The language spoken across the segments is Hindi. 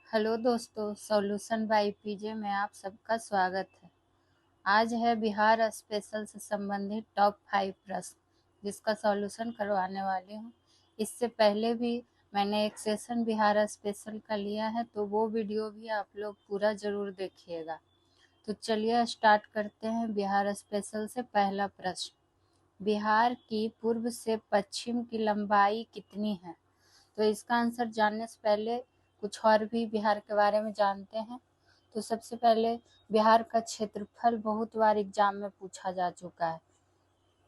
हेलो दोस्तों, सॉल्यूशन बाय पीजे में आप सबका स्वागत है। आज है बिहार स्पेशल से संबंधित टॉप 5 प्रश्न जिसका सॉल्यूशन करवाने वाली हूँ। इससे पहले भी मैंने एक सेशन बिहार स्पेशल का लिया है, तो वो वीडियो भी आप लोग पूरा ज़रूर देखिएगा। तो चलिए स्टार्ट करते हैं बिहार स्पेशल से। पहला प्रश्न, बिहार की पूर्व से पश्चिम की लंबाई कितनी है? तो इसका आंसर जानने से पहले कुछ और भी बिहार के बारे में जानते हैं। तो सबसे पहले बिहार का क्षेत्रफल बहुत बार एग्जाम में पूछा जा चुका है।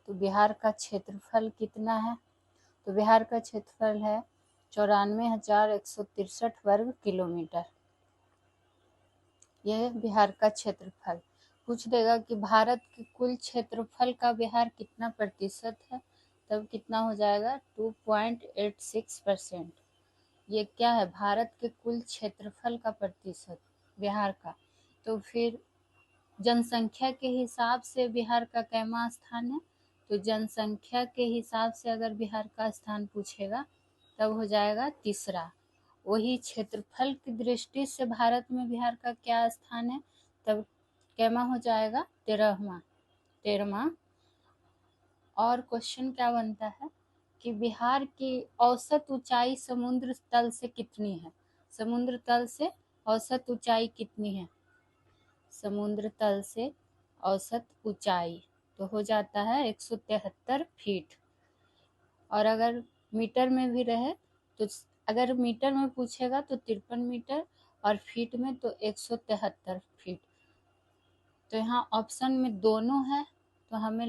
तो बिहार का क्षेत्रफल कितना है? तो बिहार का क्षेत्रफल है 94,163 वर्ग किलोमीटर। यह बिहार का क्षेत्रफल। पूछ देगा कि भारत के कुल क्षेत्रफल का बिहार कितना प्रतिशत है, तब कितना हो जाएगा 2.86%। ये क्या है? भारत के कुल क्षेत्रफल का प्रतिशत बिहार का। तो फिर जनसंख्या के हिसाब से बिहार का कैमा स्थान है? तो जनसंख्या के हिसाब से अगर बिहार का स्थान पूछेगा तब हो जाएगा तीसरा। वही क्षेत्रफल की दृष्टि से भारत में बिहार का क्या स्थान है, तब कैमा हो जाएगा 13वां। और क्वेश्चन क्या बनता है कि बिहार की औसत ऊंचाई समुद्र तल से कितनी है? समुद्र तल से औसत ऊंचाई कितनी है? समुद्र तल से औसत ऊंचाई तो हो जाता है 173 फीट। और अगर मीटर में भी रहे तो अगर मीटर में पूछेगा तो 53 मीटर और फीट में तो 173 फीट। तो यहाँ ऑप्शन में दोनों है। तो हमें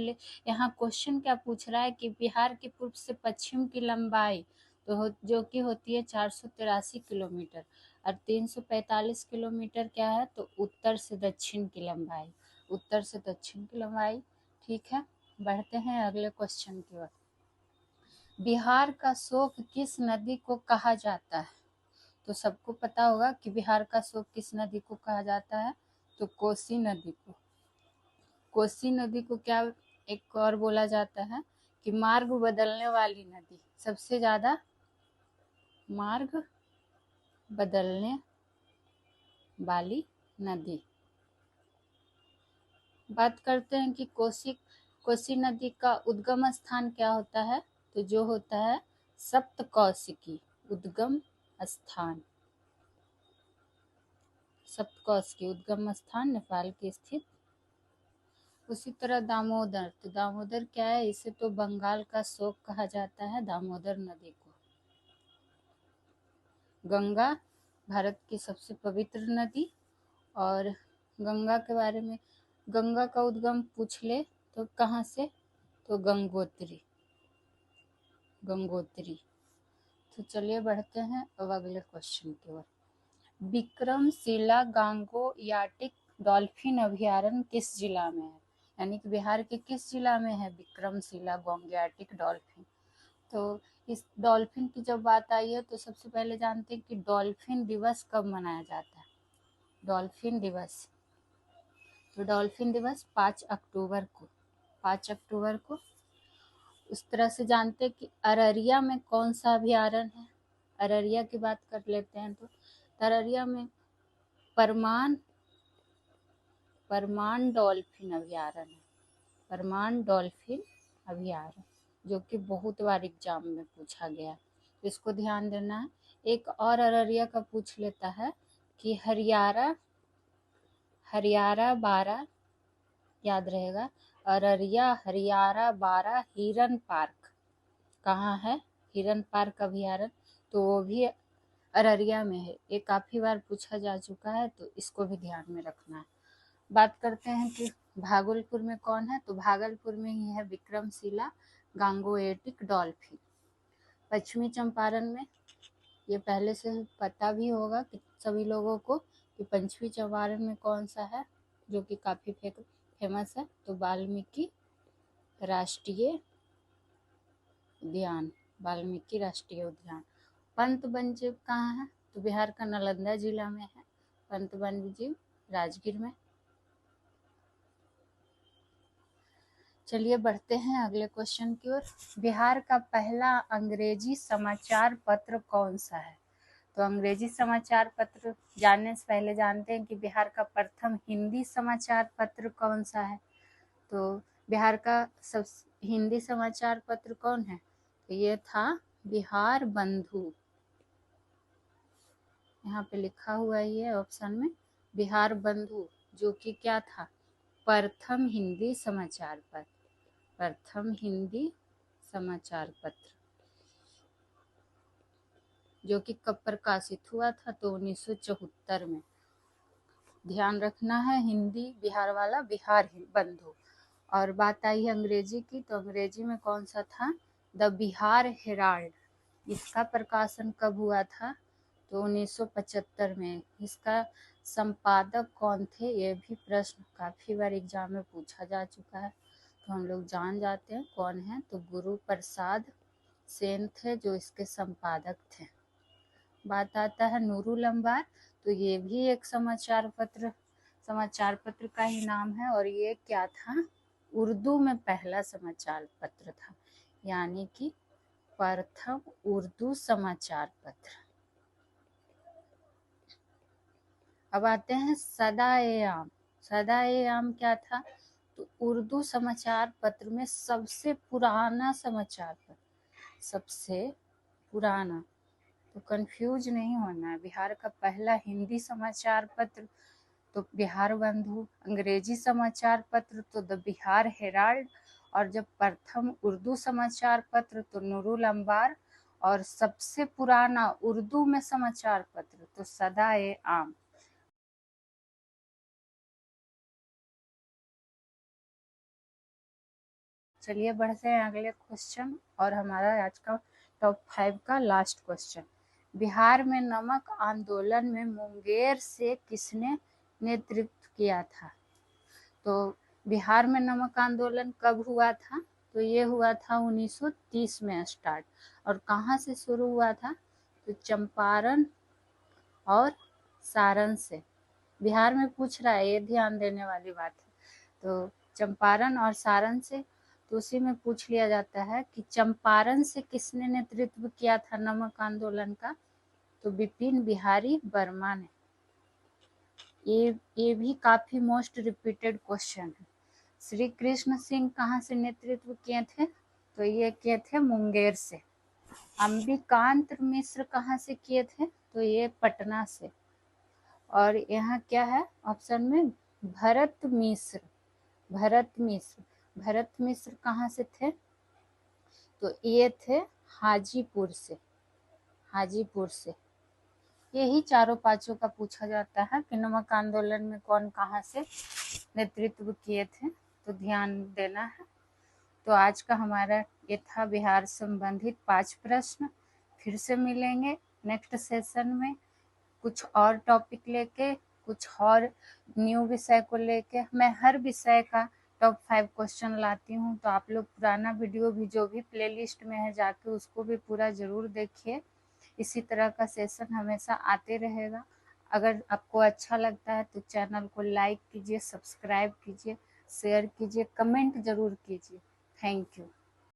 यहाँ क्वेश्चन क्या पूछ रहा है कि बिहार के पूर्व से पश्चिम की लंबाई तो जो कि होती है 483 किलोमीटर और 345 किलोमीटर क्या है, तो उत्तर से दक्षिण की लंबाई। उत्तर से दक्षिण की लंबाई। ठीक है, बढ़ते हैं अगले क्वेश्चन की ओर। बिहार का शोक किस नदी को कहा जाता है? तो सबको पता होगा कि बिहार का शोक किस नदी को कहा जाता है, तो कोसी नदी को। कोसी नदी को क्या एक और बोला जाता है कि मार्ग बदलने वाली नदी। सबसे ज्यादा मार्ग बदलने वाली नदी। बात करते हैं कि कोसी नदी का उद्गम स्थान क्या होता है, तो जो होता है सप्तकोशिकी उद्गम स्थान। सप्तकोशिकी उद्गम स्थान नेपाल के स्थित। उसी तरह दामोदर, तो दामोदर क्या है? इसे तो बंगाल का शोक कहा जाता है, दामोदर नदी को। गंगा भारत की सबसे पवित्र नदी। और गंगा के बारे में, गंगा का उद्गम पूछ ले तो कहाँ से, तो गंगोत्री। तो चलिए बढ़ते हैं अब अगले क्वेश्चन की ओर। विक्रमशिला गांगेयटिक डॉल्फिन अभयारण्य किस जिला में है? यानी कि बिहार के किस जिला में है विक्रमशिला गांगेयटिक डॉल्फिन? तो इस डॉल्फिन की जब बात आई है तो सबसे पहले जानते हैं कि डॉल्फिन दिवस कब मनाया जाता है। डॉल्फिन दिवस, तो डॉल्फिन दिवस 5 अक्टूबर को। 5 अक्टूबर को। उस तरह से जानते हैं कि अररिया में कौन सा अभयारण्य है। अररिया की बात कर लेते हैं तो अररिया में परमान डॉल्फिन अभयारण्य। परमान डॉल्फिन अभयारण्य जो कि बहुत बार एग्जाम में पूछा गया, तो इसको ध्यान देना है। एक और अररिया का पूछ लेता है कि हरियाणा 12 याद रहेगा। अररिया हरियाणा 12 हिरन पार्क कहाँ है? हिरन पार्क अभयारण्य, तो वो भी अररिया में है। ये काफी बार पूछा जा चुका है, तो इसको भी ध्यान में रखना है। बात करते हैं कि भागलपुर में कौन है, तो भागलपुर में ही है विक्रमशिला गांगेयटिक डॉल्फिन। पश्चिमी चंपारण में, ये पहले से पता भी होगा कि सभी लोगों को कि पश्चिमी चंपारण में कौन सा है जो कि काफी फेमस है, तो वाल्मीकि राष्ट्रीय उद्यान। वाल्मीकि राष्ट्रीय उद्यान। पंत वन्यजीव कहाँ है, तो बिहार का नालंदा जिला में है पंत वन्यजीव, राजगीर में। चलिए बढ़ते हैं अगले क्वेश्चन की ओर। बिहार का पहला अंग्रेजी समाचार पत्र कौन सा है? तो अंग्रेजी समाचार पत्र जानने से पहले जानते हैं कि बिहार का प्रथम हिंदी समाचार पत्र कौन सा है। तो बिहार का सब हिंदी समाचार पत्र कौन है, तो ये था बिहार बंधु। यहाँ पे लिखा हुआ है ये ऑप्शन में बिहार बंधु, जो कि क्या था, प्रथम हिंदी समाचार पत्र, प्रथम हिंदी समाचार पत्र, जो कि कब प्रकाशित हुआ था, तो 1974 में। ध्यान रखना है हिंदी बिहार वाला बिहार बंधु। और बात आई अंग्रेजी की, तो अंग्रेजी में कौन सा था, द बिहार हेराल्ड। इसका प्रकाशन कब हुआ था, तो 1975 में। इसका संपादक कौन थे, ये भी प्रश्न काफी बार एग्जाम में पूछा जा चुका है, तो हम लोग जान जाते हैं कौन है, तो गुरु प्रसाद सेन थे जो इसके संपादक थे। बात आता है नूरुल अंबार, तो ये भी एक समाचार पत्र का ही नाम है, और ये क्या था, उर्दू में पहला समाचार पत्र था, यानी कि प्रथम उर्दू समाचार पत्र। अब आते हैं सदा-ए-आम। सदा-ए-आम क्या था, तो उर्दू समाचार पत्र में सबसे पुराना समाचार पत्र, सबसे पुराना, तो कंफ्यूज नहीं होना है। बिहार का पहला हिंदी समाचार पत्र तो बिहार बंधु, अंग्रेजी समाचार पत्र तो द बिहार हेराल्ड, और जब प्रथम उर्दू समाचार पत्र तो नूरुल अंबार, और सबसे पुराना उर्दू में समाचार पत्र तो सदा-ए-आम। चलिए बढ़ते हैं अगले क्वेश्चन, और हमारा आज का टॉप 5 का लास्ट क्वेश्चन। बिहार में नमक आंदोलन में मुंगेर से किसने नेतृत्व किया था। तो बिहार में नमक आंदोलन कब हुआ था, तो ये हुआ था 1930 में स्टार्ट, और कहाँ से शुरू हुआ था, तो चंपारण और सारण से। बिहार में पूछ रहा है, ये ध्यान देने वाली बात है। तो चंपारण और सारण से, तो उसी में पूछ लिया जाता है कि चंपारण से किसने नेतृत्व किया था नमक आंदोलन का, तो बिपिन बिहारी वर्मा ने। ये भी काफी मोस्ट रिपीटेड क्वेश्चन है। श्री कृष्ण सिंह कहाँ से नेतृत्व किए थे, तो ये किए थे मुंगेर से। अंबिकांत मिश्र कहाँ से किए थे, तो ये पटना से। और यहाँ क्या है ऑप्शन में, भरत मिश्र। भरत मिश्र कहाँ से थे, तो ये थे हाजीपुर से। यही चारों पांचों का पूछा जाता है कि नमक आंदोलन में कौन कहाँ से नेतृत्व किए थे, तो ध्यान देना है। तो आज का हमारा ये था बिहार संबंधित 5 प्रश्न। फिर से मिलेंगे नेक्स्ट सेशन में कुछ और टॉपिक लेके, कुछ और न्यू विषय को लेके। मैं हर विषय का टॉप 5 क्वेश्चन लाती हूँ, तो आप लोग पुराना वीडियो भी जो भी प्लेलिस्ट में है जाके उसको भी पूरा जरूर देखिए। इसी तरह का सेशन हमेशा आते रहेगा। अगर आपको अच्छा लगता है तो चैनल को लाइक कीजिए, सब्सक्राइब कीजिए, शेयर कीजिए, कमेंट जरूर कीजिए। Thank you.